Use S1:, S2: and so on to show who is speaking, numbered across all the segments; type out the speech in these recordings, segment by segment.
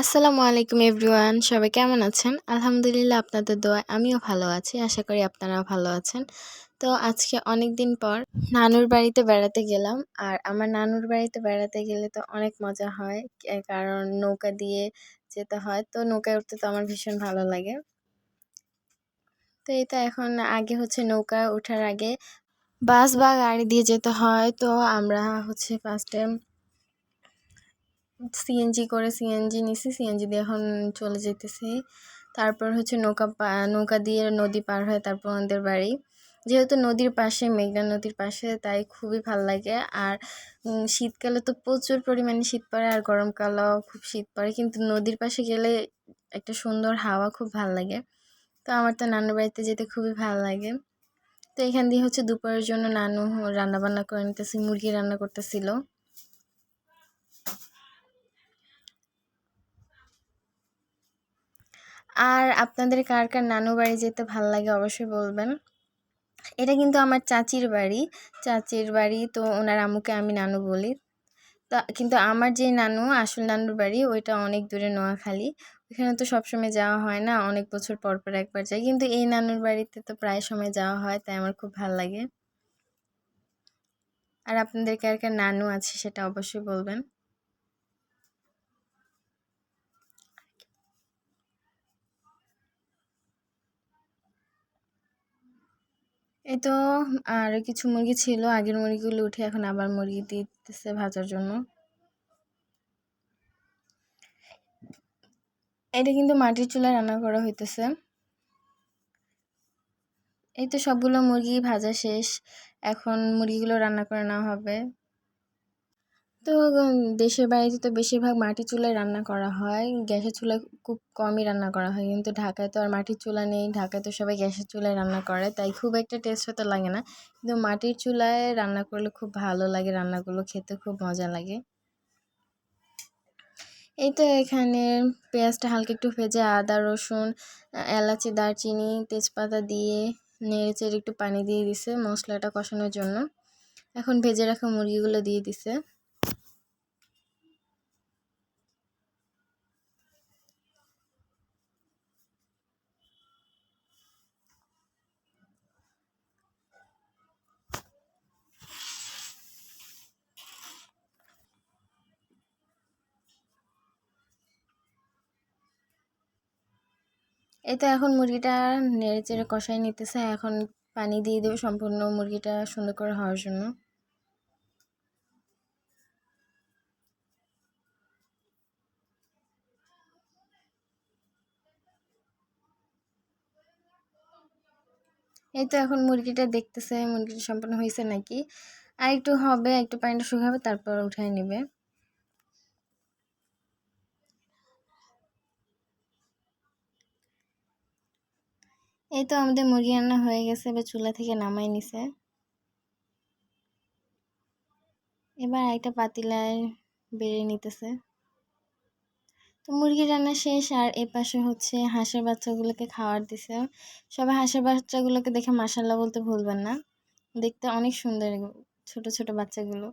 S1: আসসালামু আলাইকুম এভরিওয়ান, সবাই কেমন আছেন? আলহামদুলিল্লাহ, আপনাদের দোয়ায় আমিও ভালো আছি। আশা করি আপনারাও ভালো আছেন। তো আজকে অনেক দিন পর নানুর বাড়িতে বেড়াতে গেলাম। আর আমার নানুর বাড়িতে বেড়াতে গেলে তো অনেক মজা হয়। কারণ নৌকা দিয়ে যেতে হয়, তো নৌকায় উঠতে তো আমার ভীষণ ভালো লাগে। তো এই তো এখন আগে নৌকায় ওঠার আগে বাস বা গাড়ি দিয়ে যেতে হয়। তো আমরা ফার্স্টে সিএনজি নিছি, সিএনজি দিয়ে এখন চলে যেতেছি। তারপর নৌকা দিয়ে নদী পার হয়, তারপর আমাদের বাড়ি। যেহেতু নদীর পাশে, মেঘনা নদীর পাশে, তাই খুবই ভাল লাগে। আর শীতকালে তো প্রচুর পরিমাণে শীত পড়ে, আর গরমকালেও খুব শীত পড়ে, কিন্তু নদীর পাশে গেলে একটা সুন্দর হাওয়া, খুব ভাল লাগে। তো আমার তো নানুর বাড়িতে যেতে খুবই ভালো লাগে। তো এখান দিয়ে দুপুরের জন্য নানু রান্না বান্না করে নিতেছি, মুরগি রান্না করতেছিল। আর আপনাদের কার কার নানু বাড়ি যেতে ভালো লাগে অবশ্যই বলবেন। এটা কিন্তু আমার চাচির বাড়ি, তো ওনার আম্মুকে আমি নানু বলি। তা কিন্তু আমার যে নানু, আসল নানুর বাড়ি, ওইটা অনেক দূরে, নোয়াখালী। ওখানে তো সবসময় যাওয়া হয় না, অনেক বছর পর পর একবার যাই, কিন্তু এই নানুর বাড়িতে তো প্রায় সময় যাওয়া হয়, তাই আমার খুব ভালো লাগে। আর আপনাদের কার কার নানু আছে সেটা অবশ্যই বলবেন। এই তো আর কিছু মুরগি ছিল, আগের মুরগিগুলো উঠে এখন আবার মুরগি দিতেছে ভাজার জন্য। এটা কিন্তু মাটির চুলায় রান্না করা হইতেছে। এই তো সবগুলো মুরগি ভাজা শেষ, এখন মুরগিগুলো রান্না করে নেওয়া হবে। তো দেশের বাড়িতে তো বেশিরভাগ মাটির চুলায় রান্না করা হয়, গ্যাসের চুলায় খুব কমই রান্না করা হয়। কিন্তু ঢাকায় তো আর মাটির চুলা নেই, ঢাকায় তো সবাই গ্যাসের চুলায় রান্না করে, তাই খুব একটা টেস্ট হতে লাগে না। কিন্তু মাটির চুলায় রান্না করলে খুব ভালো লাগে, রান্নাগুলো খেতে খুব মজা লাগে। এই তো এখানে পেঁয়াজটা হালকা একটু ভেজে আদা রসুন এলাচি দারচিনি তেজপাতা দিয়ে নেড়েচেড়ে একটু পানি দিয়ে দিছে মশলাটা কষানোর জন্য। এখন ভেজে রাখা মুরগিগুলো দিয়ে দিছে। এই তো এখন মুরগিটা নেড়েচেড়ে কষাই নিতেছে, এখন পানি দিয়ে দেবে সম্পূর্ণ মুরগিটা সুন্দর করে হওয়ার জন্য। এই তো এখন মুরগিটা দেখতেছে মুরগিটা সম্পূর্ণ হয়েছে নাকি, আর একটু হবে, একটু পানিটা শুকাবে, তারপর উঠাই নেবে। এই তো আমাদের মুরগি রান্না হয়ে গেছে, এবার চুলা থেকে নামাই নিছে। এবার একটা পাতিলায় বেড়ে নিতেছে। তো মুরগি রান্না শেষ, আর এ পাশে হাঁসের বাচ্চাগুলোকে খাবার দিছে। সবাই হাঁসের বাচ্চাগুলোকে দেখে মাশাআল্লাহ বলতে ভুলবেন না, দেখতে অনেক সুন্দর ছোট ছোট বাচ্চাগুলো।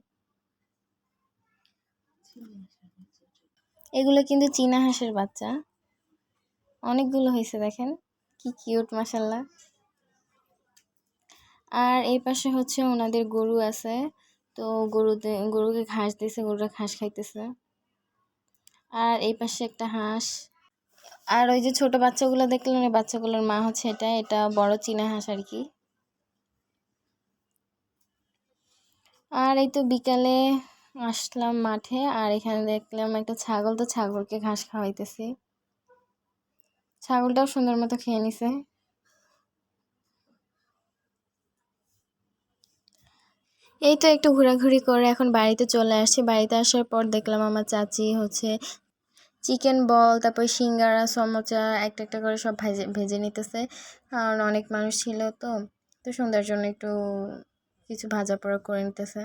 S1: এগুলো কিন্তু চীনা হাঁসের বাচ্চা, অনেকগুলো হয়েছে, দেখেন কি কিউট মাশাআল্লাহ। আর এই পাশে ওনাদের গরু আছে, তো গরুকে ঘাস দিছে, গরুরা ঘাস খাইতেছে। আর এই পাশে একটা হাঁস। আর ওই যে ছোট বাচ্চাগুলো দেখলেন, ওই বাচ্চাগুলোর মা এটা বড় চীনা হাঁস আর কি। আর এই তো বিকালে আসলাম মাঠে, আর এখানে দেখলাম একটা ছাগল, তো ছাগলকে ঘাস খাওয়াইতেছি। ছাগলটাও সুন্দর মতো খেয়ে নিছে। এই তো একটু ঘোরাঘুরি করে এখন বাড়িতে চলে আসছি। বাড়িতে আসার পর দেখলাম আমার চাচি চিকেন বল, তারপর সিঙ্গারা সমোচা একটা একটা করে সব ভেজে ভেজে নিতেছে, কারণ অনেক মানুষ ছিল। তো তো সন্ধ্যার জন্য একটু কিছু ভাজা পোড়া করে নিতেছে।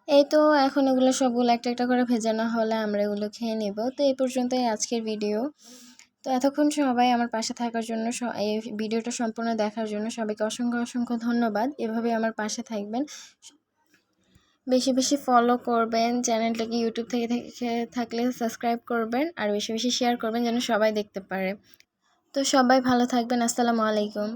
S1: এই তো এখন সবগুলো একটা একটা করে ভেজানো হলে আমরা এগুলো খেয়ে নেব। তো এই পর্যন্তই আজকের ভিডিও। তো এতক্ষণ সবাই আমার পাশে থাকার জন্য, এই ভিডিওটা সম্পূর্ণ দেখার জন্য সবাইকে অসংখ্য অসংখ্য ধন্যবাদ। এভাবে আমার পাশে থাকবেন। বেশি বেশি ফলো করবেন চ্যানেলটাকে, ইউটিউব থেকে থাকলে সাবস্ক্রাইব করবেন আর বেশি বেশি শেয়ার করবেন যেন সবাই দেখতে পারে। তো সবাই ভালো থাকবেন। আসসালামু আলাইকুম।